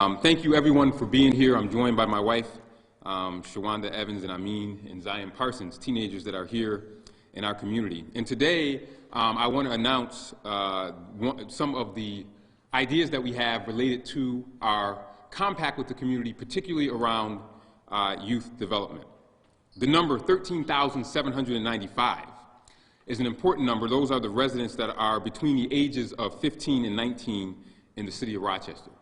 Thank you everyone for being here. I'm joined by my wife, Shawanda Evans and Amin and Zion Parsons, teenagers that are here in our community. And today, I want to announce some of the ideas that we have related to our compact with the community, particularly around youth development. The number 13,795 is an important number. Those are the residents that are between the ages of 15 and 19 in the city of Rochester.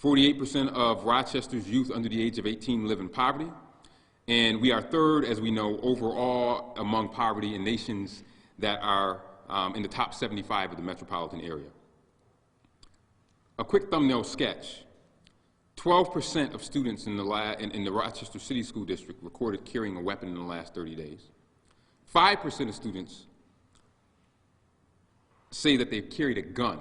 48% of Rochester's youth under the age of 18 live in poverty, and we are third, as we know, overall among poverty in nations that are in the top 75 of the metropolitan area. A quick thumbnail sketch. 12% of students in the Rochester City School District recorded carrying a weapon in the last 30 days. 5% of students say that they've carried a gun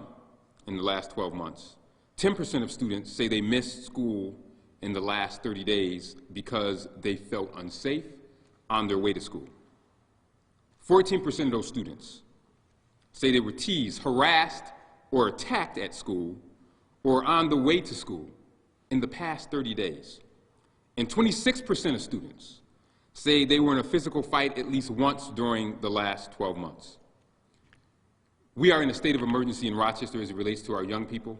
in the last 12 months. 10% of students say they missed school in the last 30 days because they felt unsafe on their way to school. 14% of those students say they were teased, harassed, or attacked at school or on the way to school in the past 30 days. And 26% of students say they were in a physical fight at least once during the last 12 months. We are in a state of emergency in Rochester as it relates to our young people,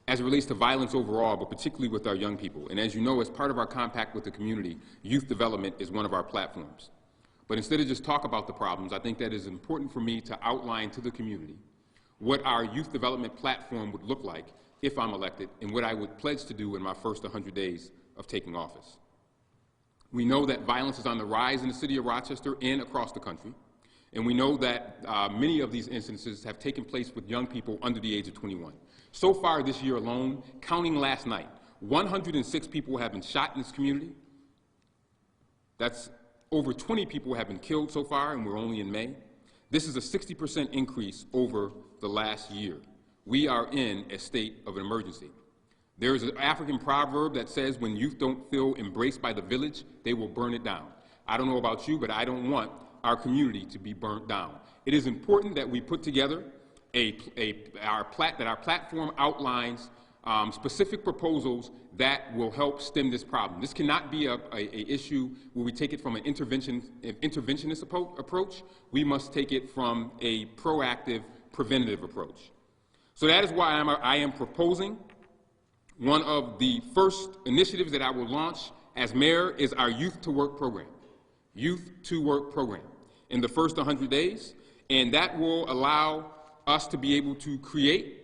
as it relates to violence overall, but particularly with our young people. And as you know, as part of our compact with the community, youth development is one of our platforms. But instead of just talk about the problems, I think that it is important for me to outline to the community what our youth development platform would look like if I'm elected and what I would pledge to do in my first 100 days of taking office. We know that violence is on the rise in the city of Rochester and across the country. And we know that many of these instances have taken place with young people under the age of 21. So far this year alone, counting last night, 106 people have been shot in this community. That's over 20 people have been killed so far, and we're only in May. This is a 60% increase over the last year. We are in a state of emergency. There is an African proverb that says, when youth don't feel embraced by the village, they will burn it down. I don't know about you, but I don't want our community to be burnt down. It is important that we put together our platform outlines specific proposals that will help stem this problem. This cannot be a issue where we take it from an interventionist approach. We must take it from a proactive, preventative approach. So that is why I am proposing one of the first initiatives that I will launch as mayor is our Youth to Work program. Youth to Work program in the first 100 days, and that will allow us to be able to create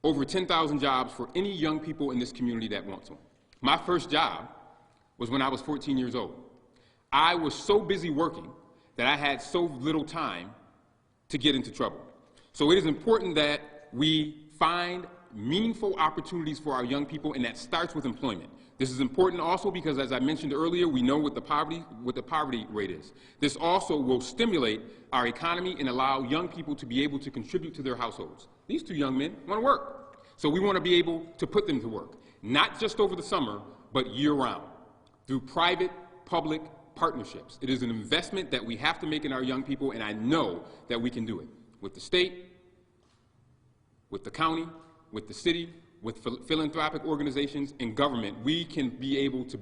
over 10,000 jobs for any young people in this community that wants one. My first job was when I was 14 years old. I was so busy working that I had so little time to get into trouble. So it is important that we find meaningful opportunities for our young people, and that starts with employment. This is important also because, as I mentioned earlier, we know what the poverty rate is. This also will stimulate our economy and allow young people to be able to contribute to their households. These two young men want to work, so we want to be able to put them to work, not just over the summer, but year-round, through private-public partnerships. It is an investment that we have to make in our young people, and I know that we can do it with the state, with the county, with the city, with philanthropic organizations and government. We can be able to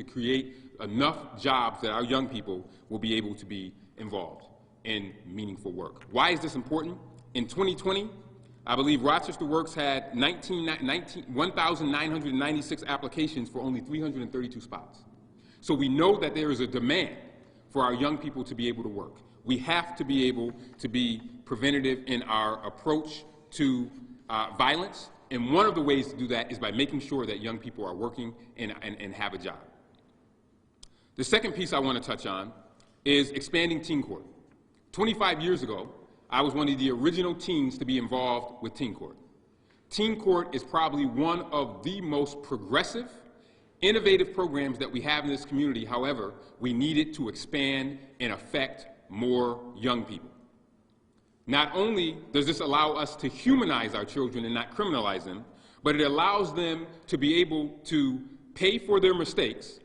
create enough jobs that our young people will be able to be involved in meaningful work. Why is this important? In 2020, I believe Rochester Works had 1,996 applications for only 332 spots. So we know that there is a demand for our young people to be able to work. We have to be able to be preventative in our approach to violence. And one of the ways to do that is by making sure that young people are working and have a job. The second piece I want to touch on is expanding teen court. 25 years ago, I was one of the original teens to be involved with teen court. Teen court is probably one of the most progressive, innovative programs that we have in this community. However, we need it to expand and affect more young people. Not only does this allow us to humanize our children and not criminalize them, but it allows them to be able to pay for their mistakes,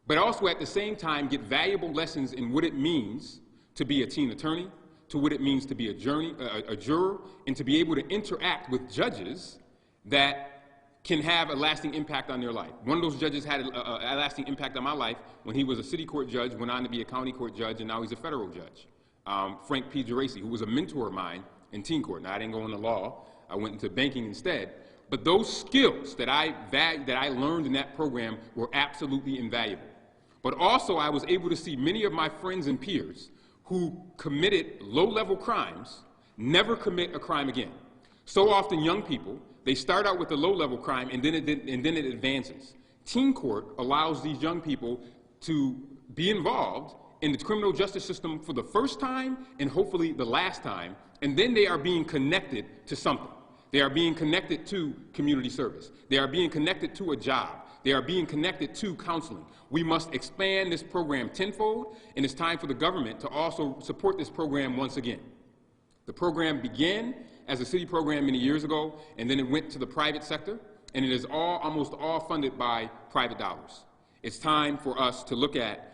but also at the same time get valuable lessons in what it means to be a teen attorney, to what it means to be a juror, and to be able to interact with judges that can have a lasting impact on their life. One of those judges had a lasting impact on my life when he was a city court judge, went on to be a county court judge, and now he's a federal judge. Frank P. Geraci, who was a mentor of mine in teen court. Now, I didn't go into law. I went into banking instead. But those skills that I learned in that program were absolutely invaluable. But also, I was able to see many of my friends and peers who committed low-level crimes never commit a crime again. So often, young people, they start out with a low-level crime, and then it advances. Teen court allows these young people to be involved in the criminal justice system for the first time and hopefully the last time, and then they are being connected to something. They are being connected to community service. They are being connected to a job. They are being connected to counseling. We must expand this program tenfold, and it's time for the government to also support this program once again. The program began as a city program many years ago, and then it went to the private sector, and it is almost all funded by private dollars. It's time for us to look at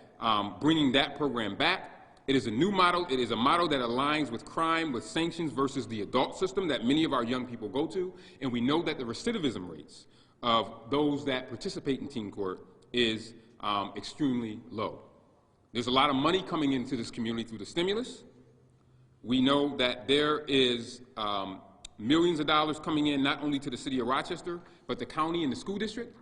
bringing that program back. It is a new model. It is a model that aligns with crime, with sanctions versus the adult system that many of our young people go to, and we know that the recidivism rates of those that participate in teen court is extremely low. There's a lot of money coming into this community through the stimulus. We know that there is millions of dollars coming in not only to the city of Rochester, but the county and the school district.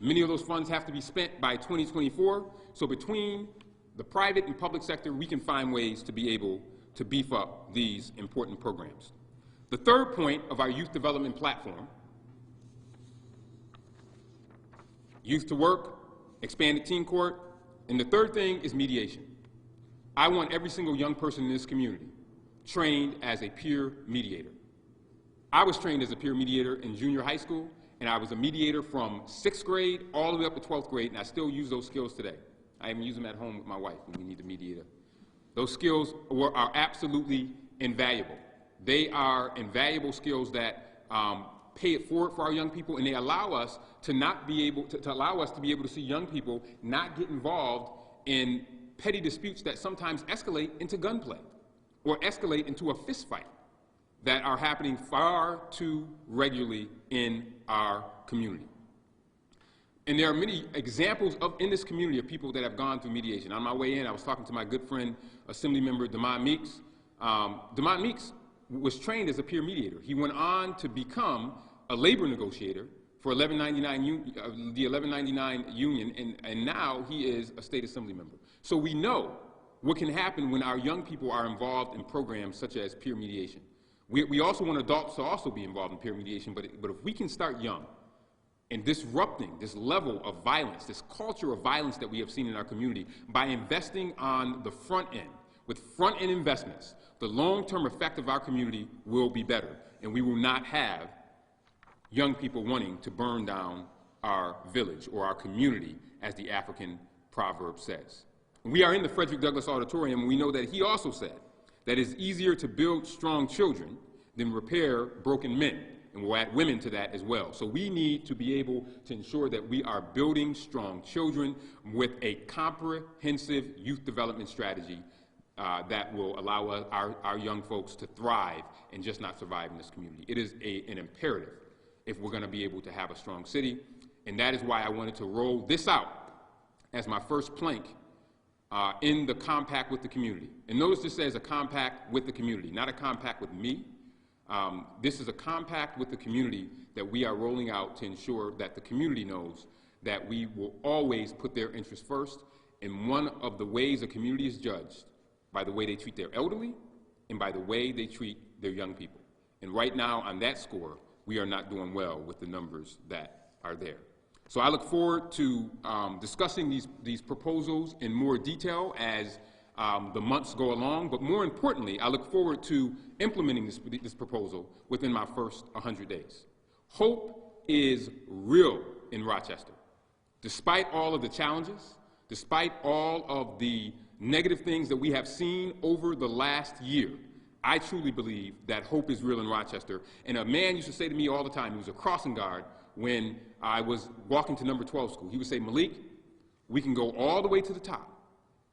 Many of those funds have to be spent by 2024. So between the private and public sector, we can find ways to be able to beef up these important programs. The third point of our youth development platform, youth to work, expanded teen court, and the third thing is mediation. I want every single young person in this community trained as a peer mediator. I was trained as a peer mediator in junior high school, and I was a mediator from 6th grade all the way up to 12th grade, and I still use those skills today. I even use them at home with my wife when we need a mediator. Those skills are absolutely invaluable. They are invaluable skills that pay it forward for our young people, and they allow us to not be able to see young people not get involved in petty disputes that sometimes escalate into gunplay or escalate into a fist fight that are happening far too regularly in our community. And there are many examples in this community of people that have gone through mediation. On my way in, I was talking to my good friend, Assemblymember Demond Meeks. Demond Meeks was trained as a peer mediator. He went on to become a labor negotiator for the 1199 union, and now he is a state assembly member. So we know what can happen when our young people are involved in programs such as peer mediation. We also want adults to also be involved in peer mediation, but if we can start young and disrupting this level of violence, this culture of violence that we have seen in our community by investing on the front end, with front-end investments, the long-term effect of our community will be better, and we will not have young people wanting to burn down our village or our community, as the African proverb says. We are in the Frederick Douglass Auditorium, and we know that he also said that it's easier to build strong children than repair broken men, and we'll add women to that as well. So we need to be able to ensure that we are building strong children with a comprehensive youth development strategy that will allow our young folks to thrive and just not survive in this community. It is an imperative if we're going to be able to have a strong city, and that is why I wanted to roll this out as my first plank in the compact with the community. And notice this says a compact with the community, not a compact with me. This is a compact with the community that we are rolling out to ensure that the community knows that we will always put their interests first, and one of the ways a community is judged by the way they treat their elderly and by the way they treat their young people. And right now, on that score, we are not doing well with the numbers that are there. So I look forward to discussing these proposals in more detail as the months go along, but more importantly, I look forward to implementing this proposal within my first 100 days. Hope is real in Rochester. Despite all of the challenges, despite all of the negative things that we have seen over the last year, I truly believe that hope is real in Rochester. And a man used to say to me all the time, he was a crossing guard when I was walking to number 12 school, he would say, Malik, we can go all the way to the top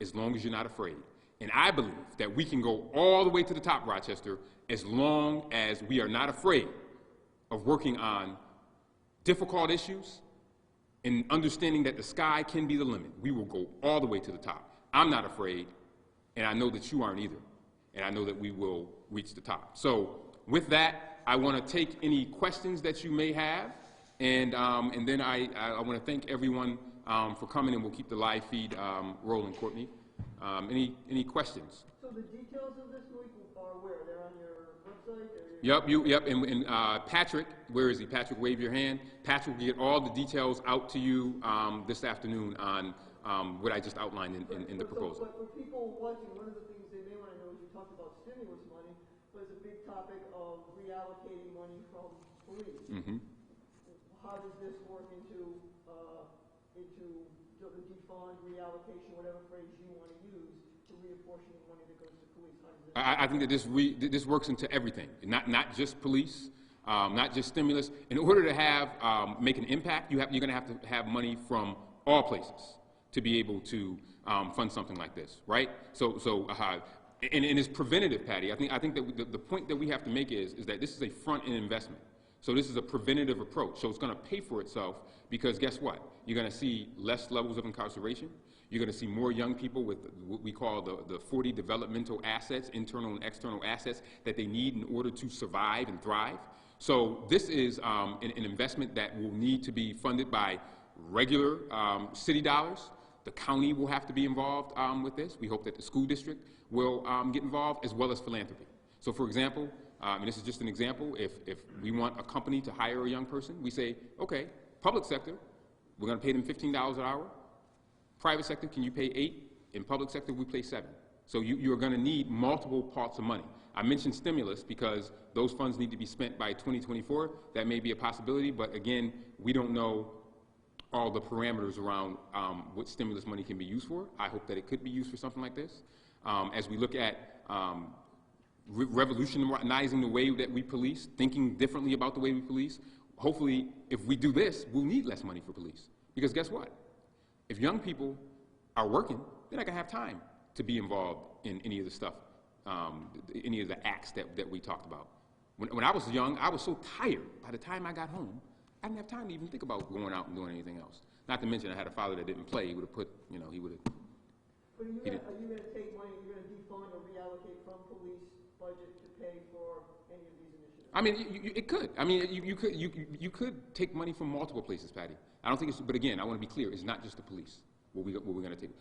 as long as you're not afraid. And I believe that we can go all the way to the top, Rochester, as long as we are not afraid of working on difficult issues, and understanding that the sky can be the limit. We will go all the way to the top. I'm not afraid, and I know that you aren't either, and I know that we will reach the top. So with that, I want to take any questions that you may have, and then I want to thank everyone for coming, and we'll keep the live feed rolling. Courtney, any questions? So the details of this week are where? They're on your website? Yep, and Patrick, where is he? Patrick, wave your hand. Patrick will get all the details out to you this afternoon on what I just outlined in the proposal. But for people watching, one of the things they may want to know is you talked about stimulus money, but it's a big topic of reallocating money from police. Mm-hmm. How does this work into the defund, reallocation, whatever phrase you want to use, to reapportioning money that goes to police? I think that this works into everything, not just police, not just stimulus. In order to make an impact, you're going to have money from all places to be able to fund something like this, right? And it's preventative, Patty. I think that the point that we have to make is that this is a front-end investment. So this is a preventative approach. So it's going to pay for itself because guess what? You're going to see less levels of incarceration. You're going to see more young people with what we call the 40 developmental assets, internal and external assets that they need in order to survive and thrive. So this is an investment that will need to be funded by regular city dollars. The county will have to be involved with this. We hope that the school district will get involved, as well as philanthropy. So for example, and this is just an example, if we want a company to hire a young person, we say, okay, public sector, we're going to pay them $15 an hour. Private sector, can you pay $8? In public sector, we pay $7. So you're going to need multiple parts of money. I mentioned stimulus because those funds need to be spent by 2024. That may be a possibility, but again, we don't know all the parameters around what stimulus money can be used for. I hope that it could be used for something like this. As we look at revolutionizing the way that we police, thinking differently about the way we police, hopefully if we do this, we'll need less money for police. Because guess what? If young people are working, they're not going to have time to be involved in any of the stuff, any of the acts that we talked about. When I was young, I was so tired. By the time I got home, I didn't have time to even think about going out and doing anything else. Not to mention I had a father that didn't play. He would have put, he would have. But are you going to take money, you're going to defund or reallocate from police budget to pay for any of these initiatives? I mean, it could. I mean, you could take money from multiple places, Patty. I don't think it's, but again, I want to be clear, it's not just the police what we're going to take.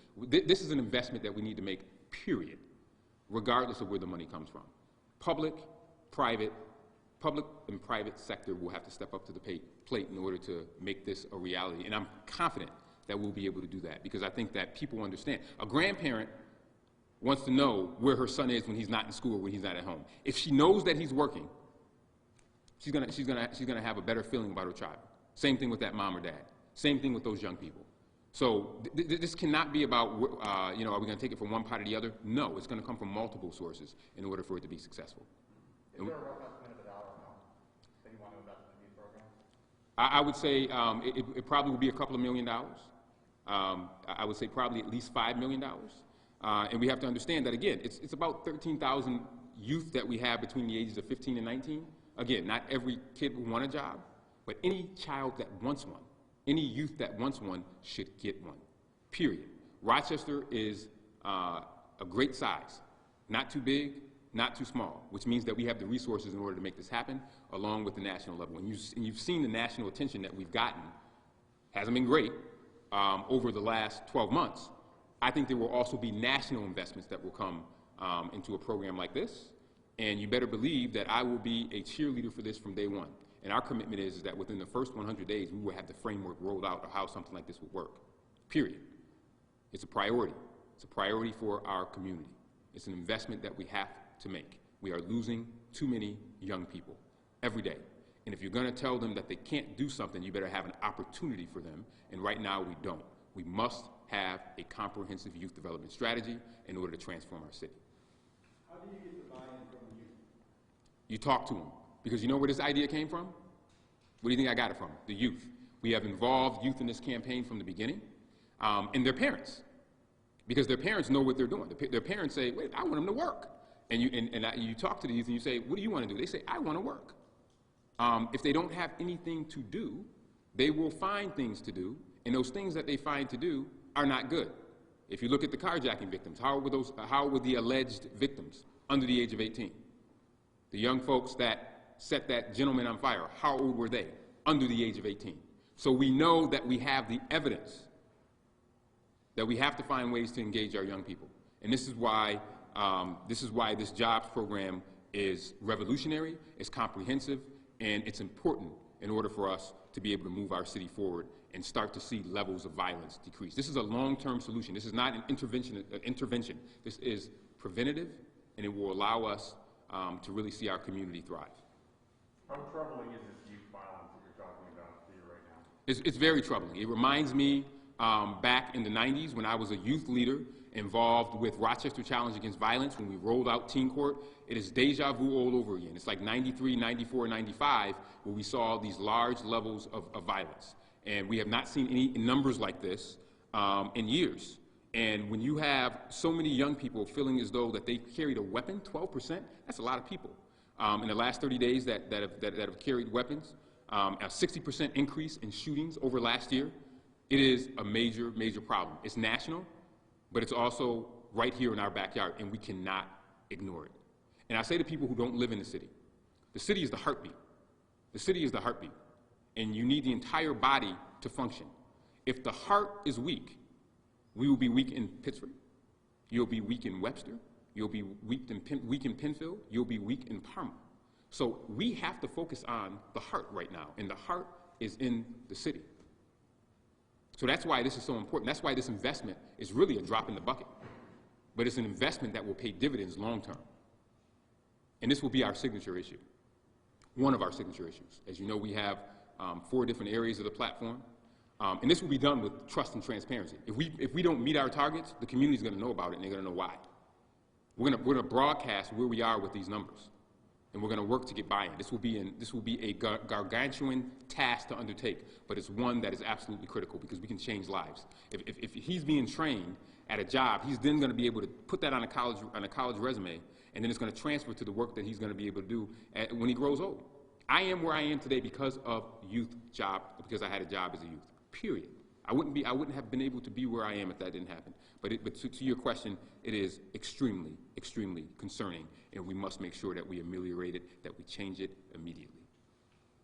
This is an investment that we need to make, period, regardless of where the money comes from. Public and private sector will have to step up to the plate in order to make this a reality. And I'm confident that we'll be able to do that because I think that people understand. A grandparent wants to know where her son is when he's not in school or when he's not at home. If she knows that he's working, she's gonna have a better feeling about her child. Same thing with that mom or dad. Same thing with those young people. So this cannot be about, are we going to take it from one pot or the other? No, it's going to come from multiple sources in order for it to be successful. Is there a rough estimate of the dollar amount that you want to invest in these programs? I would say it probably would be a couple of $1 million. I would say probably at least $5 million. And we have to understand that, again, it's about 13,000 youth that we have between the ages of 15 and 19. Again, not every kid will want a job, but any child that wants one, any youth that wants one should get one, period. Rochester is a great size, not too big, not too small, which means that we have the resources in order to make this happen, along with the national level. And you've seen the national attention that we've gotten. Hasn't been great over the last 12 months. I think there will also be national investments that will come into a program like this. And you better believe that I will be a cheerleader for this from day one. And our commitment is that within the first 100 days, we will have the framework rolled out of how something like this would work, period. It's a priority. It's a priority for our community. It's an investment that we have to make. We are losing too many young people every day. And if you're going to tell them that they can't do something, you better have an opportunity for them. And right now, we don't. We must have a comprehensive youth development strategy in order to transform our city. How do you get the buy-in from the youth? You talk to them. Because you know where this idea came from? Where do you think I got it from? The youth. We have involved youth in this campaign from the beginning, and their parents. Because their parents know what they're doing. Their parents say, wait, I want them to work. And you talk to the youth and you say, what do you want to do? They say, I want to work. If they don't have anything to do, they will find things to do, and those things that they find to do are not good. If you look at the carjacking victims, how were the alleged victims under the age of 18? The young folks that set that gentleman on fire, how old were they? Under the age of 18. So we know that we have the evidence that we have to find ways to engage our young people. And this is why this jobs program is revolutionary, it's comprehensive, and it's important in order for us to be able to move our city forward and start to see levels of violence decrease. This is a long-term solution. This is not an intervention. This is preventative, and it will allow us to really see our community thrive. How troubling is this youth violence that you're talking about to you right now? It's very troubling. It reminds me back in the 90s when I was a youth leader involved with Rochester Challenge Against Violence, when we rolled out teen court. It is deja vu all over again. It's like 93, 94, 95, where we saw these large levels of violence. And we have not seen any numbers like this in years. And when you have so many young people feeling as though that they carried a weapon, 12%, that's a lot of people. In the last 30 days that have carried weapons, a 60% increase in shootings over last year. It is a major, major problem. It's national, but it's also right here in our backyard, and we cannot ignore it. And I say to people who don't live in the city is the heartbeat. The city is the heartbeat, and you need the entire body to function. If the heart is weak, we will be weak in Pittsburgh, you'll be weak in Webster, you'll be weak in Penfield, you'll be weak in Parma. So we have to focus on the heart right now, and the heart is in the city. So that's why this is so important. That's why this investment is really a drop in the bucket. But it's an investment that will pay dividends long term. And this will be our signature issue, one of our signature issues. As you know, we have 4 different areas of the platform. And this will be done with trust and transparency. If we don't meet our targets, the community's going to know about it, and they're going to know why. We're going to broadcast where we are with these numbers, and we're going to work to get buy-in. This will be a gargantuan task to undertake, but it's one that is absolutely critical because we can change lives. If he's being trained at a job, he's then going to be able to put that on a college resume, and then it's going to transfer to the work that he's going to be able to do when he grows old. I am where I am today because of because I had a job as a youth. Period. I wouldn't have been able to be where I am if that didn't happen. But to your question, it is extremely, extremely concerning, and we must make sure that we ameliorate it, that we change it immediately.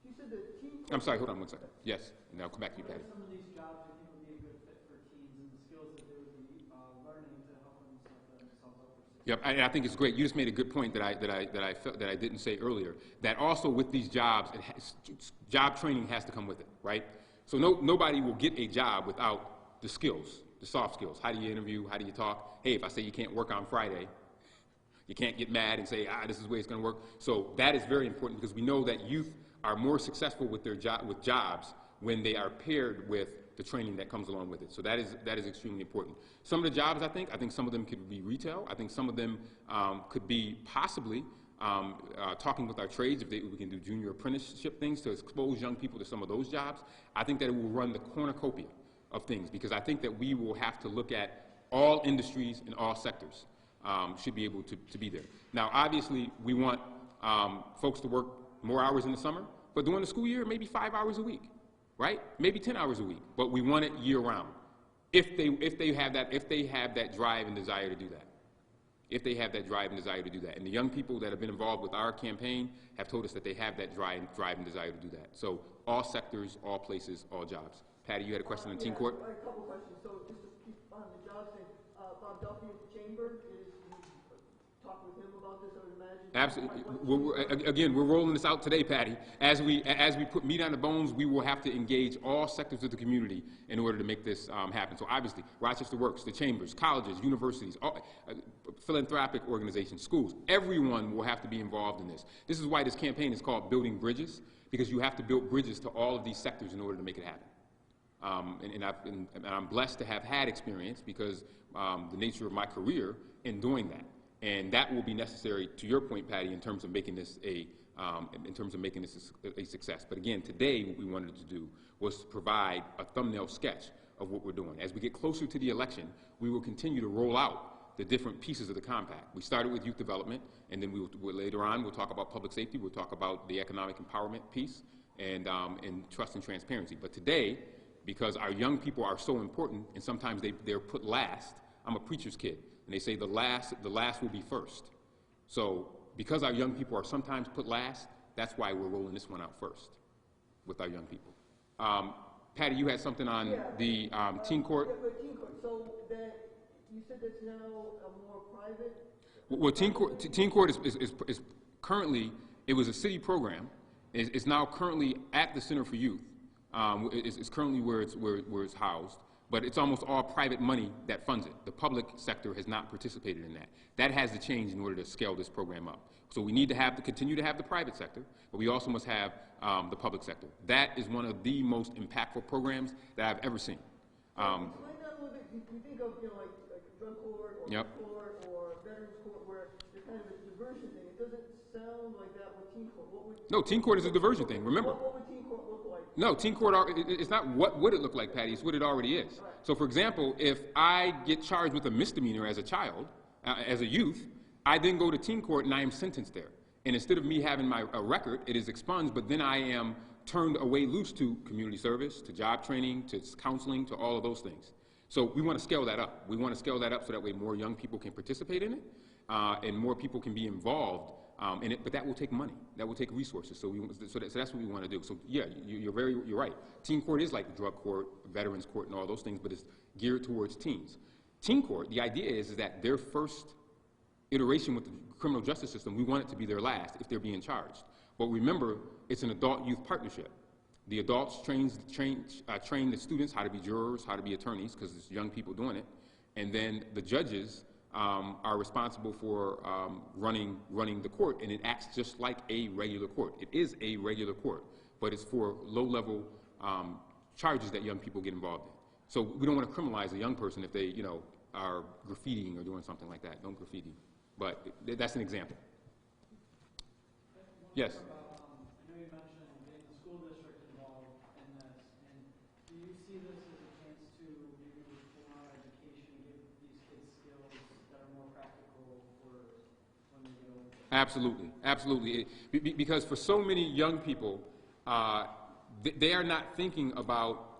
You said that teen I'm sorry, hold on one second. Yes, and I'll come back to you, Patty. Some of these jobs I think would be a good fit for teens and the skills that they would be learning to help them set themselves up for success. Yep, and I think it's great. You just made a good point that I didn't say earlier. That also with these jobs, job training has to come with it, right? So nobody will get a job without the skills, the soft skills. How do you interview? How do you talk? Hey, if I say you can't work on Friday, you can't get mad and say, this is the way it's going to work. So that is very important because we know that youth are more successful with their jobs when they are paired with the training that comes along with it. So that is extremely important. Some of the jobs, I think some of them could be retail. I think some of them could be possibly talking with our trades, if we can do junior apprenticeship things to expose young people to some of those jobs. I think that it will run the cornucopia of things because I think that we will have to look at all industries and all sectors should be able to be there. Now, obviously, we want folks to work more hours in the summer, but during the school year, maybe 5 hours a week, right? Maybe 10 hours a week, but we want it year round. If they have that drive and desire to do that. If they have that drive and desire to do that. And the young people that have been involved with our campaign have told us that they have that drive and desire to do that. So all sectors, all places, all jobs. Patty, you had a question on teen court? I have a couple questions. So just to keep on the job thing, Bob Duffy at the Chamber, talk with him about this, I would imagine? Absolutely. We're rolling this out today, Patty. As we put meat on the bones, we will have to engage all sectors of the community in order to make this happen. So obviously, Rochester Works, the chambers, colleges, universities, philanthropic organizations, schools, everyone will have to be involved in this. This is why this campaign is called Building Bridges, because you have to build bridges to all of these sectors in order to make it happen. And I'm blessed to have had experience because the nature of my career in doing that. And that will be necessary, to your point, Patty, in terms of making this a success. But again, today what we wanted to do was to provide a thumbnail sketch of what we're doing. As we get closer to the election, we will continue to roll out the different pieces of the compact. We started with youth development, and then later on we'll talk about public safety. We'll talk about the economic empowerment piece. and trust and transparency. But today, because our young people are so important, and sometimes they're put last. I'm a preacher's kid, and they say the last will be first. So because our young people are sometimes put last, that's why we're rolling this one out first with our young people. Patty, you had something on the teen court? Yeah, but teen court, so that, you said that's now a more private? Well, teen court is currently, it was a city program. It's now currently at the Center for Youth. It's currently where it's housed, but it's almost all private money that funds it. The public sector has not participated in that. That has to change in order to scale this program up. So we need to continue to have the private sector, but we also must have the public sector. That is one of the most impactful programs that I've ever seen. Explain that a little bit. You think of, like drug court or court or veterans court, where there's kind of a diversion thing. It doesn't sound like that with teen court. No, teen court is a diversion thing. Remember. What would teen court look like? No, teen court, it's not what would it look like, Patty, it's what it already is. Right. So for example, if I get charged with a misdemeanor as a child, as a youth, I then go to teen court and I am sentenced there. And instead of me having a record, it is expunged, but then I am turned away loose to community service, to job training, to counseling, to all of those things. So we want to scale that up. We want to scale that up so that way more young people can participate in it, and more people can be involved in it, but that will take money. That will take resources. So that's what we want to do. So yeah, you're right. Teen court is like the drug court, veterans court, and all those things, but it's geared towards teens. Teen court, the idea is that their first iteration with the criminal justice system, we want it to be their last if they're being charged. But remember, it's an adult-youth partnership. The adults train the students how to be jurors, how to be attorneys, because it's young people doing it, and then the judges are responsible for running the court, and it acts just like a regular court. It is a regular court, but it's for low-level charges that young people get involved in. So we don't want to criminalize a young person if they, are graffitiing or doing something like that. Don't graffiti, but that's an example. Yes. I know you mentioned getting the school district involved in this, and do you see this as a chance to maybe reform our education, give these kids skills that are more practical for when they go? Absolutely, absolutely. Because for so many young people, they are not thinking about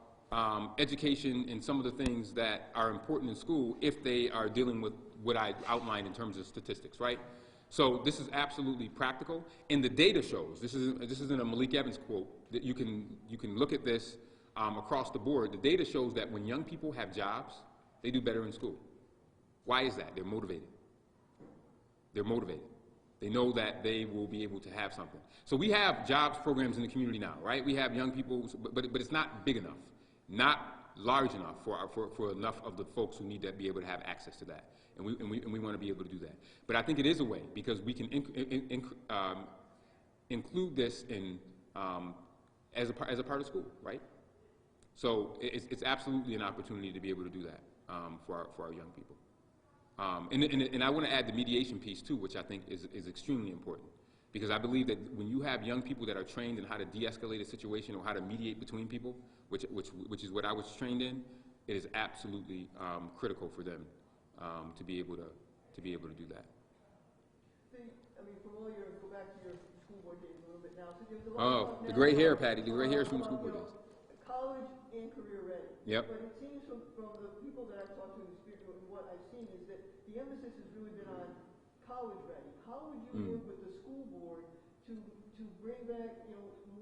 education and some of the things that are important in school if they are dealing with what I outlined in terms of statistics, right? So this is absolutely practical, and the data shows. This isn't a Malik Evans quote. That you can look at this across the board. The data shows that when young people have jobs, they do better in school. Why is that? They're motivated. They're motivated. They know that they will be able to have something. So we have jobs programs in the community now, right? We have young people, but it's not big enough, not large enough for enough of the folks who need to be able to have access to that. And we want to be able to do that. But I think it is a way, because we can include this in as a part of school, right? So it's absolutely an opportunity to be able to do that for our young people. And I want to add the mediation piece too, which I think is extremely important, because I believe that when you have young people that are trained in how to de-escalate a situation or how to mediate between people, which is what I was trained in, it is absolutely critical for them to be able to do that. I mean, from all your, go back to your school board days a little bit now. So there's a lot the gray hair, Patty, the gray hair is from the school board days. College and career ready. Yep. But it seems from the people that I've talked to in the spirit and what I've seen is that the emphasis has really been on college ready. How would you work with the school board to bring back,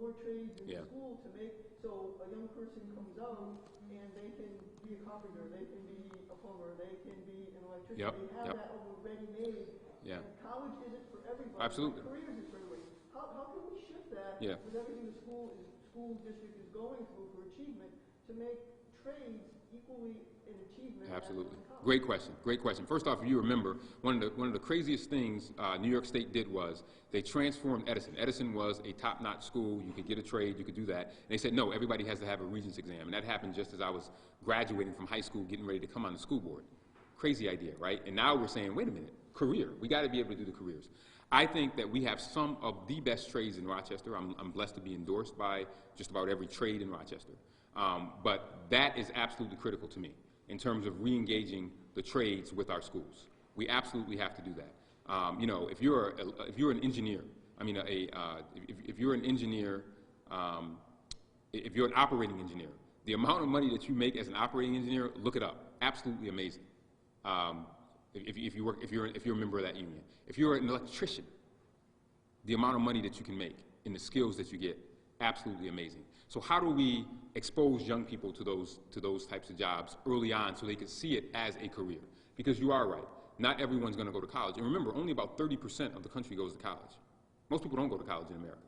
more trades in school to make so a young person comes out and they can be a carpenter, they can be a plumber, they can be an electrician. Yep. They have that already made. Yeah. And college isn't for everybody. Absolutely. Careers is for everybody. How can we shift that with everything the school district is going through for achievement to make trades equally in achievement? Absolutely. Great question. Great question. First off, if you remember, one of the craziest things New York State did was they transformed Edison. Edison was a top-notch school. You could get a trade. You could do that. And they said, no, everybody has to have a Regents exam. And that happened just as I was graduating from high school, getting ready to come on the school board. Crazy idea, right? And now we're saying, wait a minute, career. We got to be able to do the careers. I think that we have some of the best trades in Rochester. I'm blessed to be endorsed by just about every trade in Rochester. But that is absolutely critical to me in terms of re-engaging the trades with our schools. We absolutely have to do that. If you're an engineer, if you're an engineer if you're an operating engineer, the amount of money that you make as an operating engineer, look it up. Absolutely amazing. If you're a member of that union. If you're an electrician, the amount of money that you can make and the skills that you get, absolutely amazing. So how do we expose young people to those types of jobs early on so they can see it as a career? Because you are right. Not everyone's going to go to college. And remember, only about 30% of the country goes to college. Most people don't go to college in America.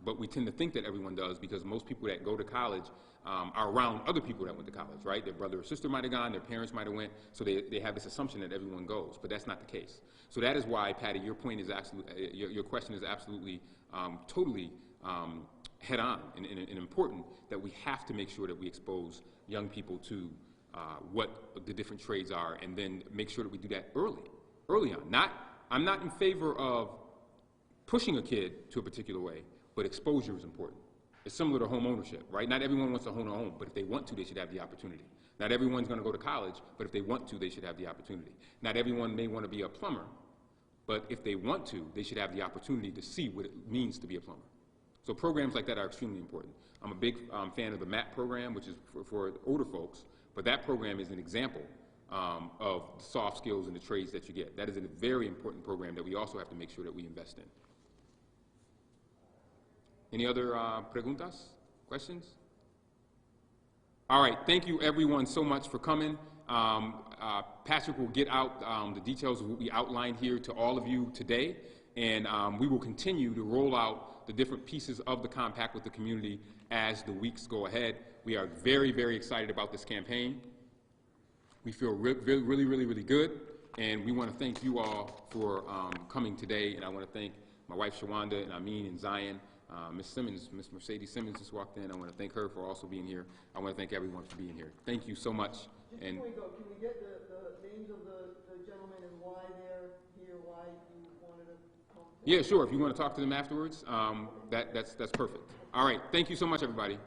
But we tend to think that everyone does because most people that go to college are around other people that went to college, right? Their brother or sister might have gone, their parents might have went, so they have this assumption that everyone goes, but that's not the case. So that is why, Patty, your point is absolutely, your question is absolutely, totally head on and important, that we have to make sure that we expose young people to what the different trades are, and then make sure that we do that early on. I'm not in favor of pushing a kid to a particular way, but exposure is important. It's similar to home ownership, right? Not everyone wants to own a home, but if they want to, they should have the opportunity. Not everyone's going to go to college, but if they want to, they should have the opportunity. Not everyone may want to be a plumber, but if they want to, they should have the opportunity to see what it means to be a plumber. So programs like that are extremely important. I'm a big fan of the MAP program, which is for older folks, but that program is an example of the soft skills and the trades that you get. That is a very important program that we also have to make sure that we invest in. Any other preguntas, questions? All right, thank you everyone so much for coming. Patrick will get out the details of what we outlined here to all of you today, and we will continue to roll out the different pieces of the compact with the community as the weeks go ahead. We are very, very excited about this campaign. We feel really good, and we want to thank you all for coming today, and I want to thank my wife Shawanda and Amin and Zion. Miss Simmons, Miss Mercedes Simmons just walked in. I want to thank her for also being here. I want to thank everyone for being here. Thank you so much. Just before we go, can we get the names of the gentlemen and why they're here, why you wanted to come? Yeah, sure. If you want to talk to them afterwards, that's perfect. All right. Thank you so much, everybody.